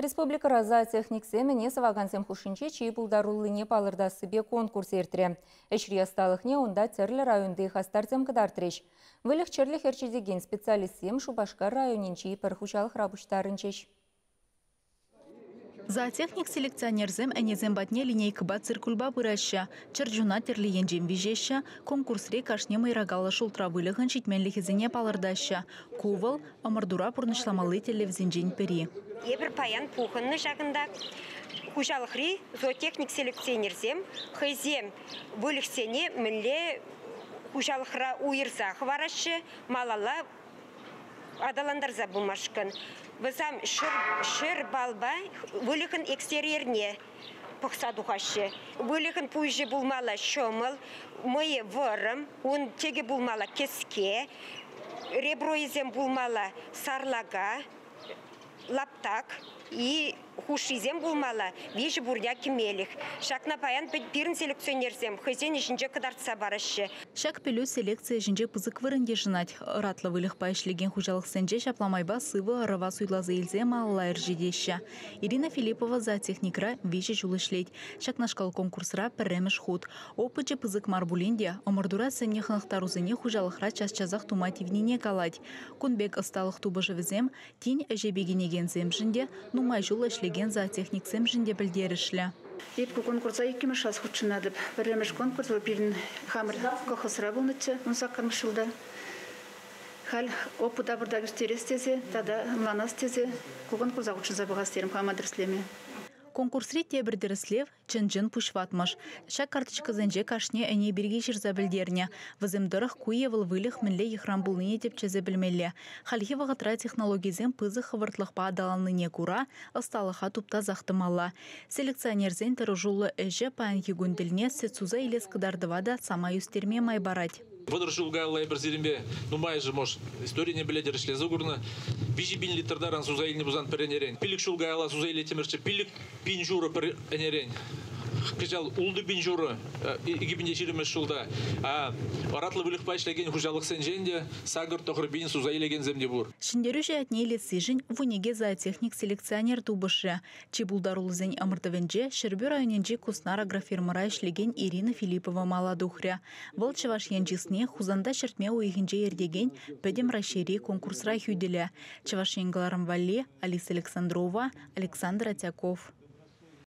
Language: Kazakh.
Республика раза техниксе мене савагансем хушинче чей булдарулыне палырда себе конкурс ертіре. Эшри асталықне онда терлі районды хастартем кадартреш. Вылық черлі херчедеген специалистсем Шубашкар районинчей перхучалық рабуштарынчеш. Зоотехник селекционерзем әнезем батне линейкыба циркульба бұраща. Чырджуна терлі енжем вижеща, конкурсре кашне майрагалы шултравылығын шитменліхізіне палырдаща. Кувал, амардура пұрнышламалы телевзенжен пері. Ебір паян пухынны жағында хужалықри зоотехник селекционерзем, хайзем бөліксене мінле хужалықра уйырзағы варашы, малала адаландарза бұлмашқын. Бізам шыр балба бөлігін экстерьерне пұқсадуғашы. Бөлігін пүйжі бұлмала шомыл, мойы вырым, он теге бұлмала кеске, реброизем бұлмала сарлага, лаптак и хушизем булмала вижу бурня кемелих. Шакна паян пирн селекционерзем хозяин жинже кадарца барашы. Шак пелю селекция жинже пызык вырынде жинать. Ратлы пайшлеген хужалық сенже шапламайба сывы рыва суйлазы илзем алла иржидеща. Ирина Филиппова зоотехникра вижу жулышлеть. Шакнашкал конкурсра пірремеш худ. Опычы пызык марбулинде омырдура сенне хынықтарузыне хужалықра час-чазақ тумативнине калать. Кунбек ысталық тубыжывізем тень әжебегенеген земжінде нумай жулышлеген зоотехник семжінде білдерішлі. Епкі конкурса екімі шас құтшынадып. Біремеш конкурс бірін хамыр қоқысыра болнычы, ұнсаққармыш жылда. Хал опыда бірда күстерес тезе, тада мланас тезе, конкурса құтшынса бұғастерім хамадырслеме. Конкурсри тебірдіріслев чын-жын пұшватмаш. Шак карточка зенже кашне әне берге жүрза білдеріне. Візімдіріх куевыл вылық мінле ехрам бұлныне деп чезе білмелі. Халхи вағытра технологизен пызы хывыртлықпа адаланыне кура, ысталыға тупта зақтымалла. Селекционерзен тұрыжулы әжі паян егунділіне сетсуза елес кыдардывада сама юстерме май барать. Водорожил гайлай бірзерімбе, нумай же мож, история не біледер ішле зұғырны. Вижи бин литрдаран сузайліне бұзан пір әнерен. Пилік шул гайла сузайлі темірші, пилік бин журы пір әнерен. Кыжал улды бин журы, егібінде жиремеш шулда. Аратлы вылық пайшлеген хужалық сенженде, сагыр тоқыр бин сузайлеген земде бұр. Шиндерюші әтнейлі сижін вунеге зоотехник селекционер тубышы. Чебулдарулызен амыртывенже, Шербю районенже куснар агрофермара ішлеген Ирина Филиппова маладухря. Выл чаваш янчисне хузанда шертме уйхинже ердеген пәдем рашери конкурсра хюделя. Чаваш янгаларым Валли, Алиса Александрова, Александр Атяков.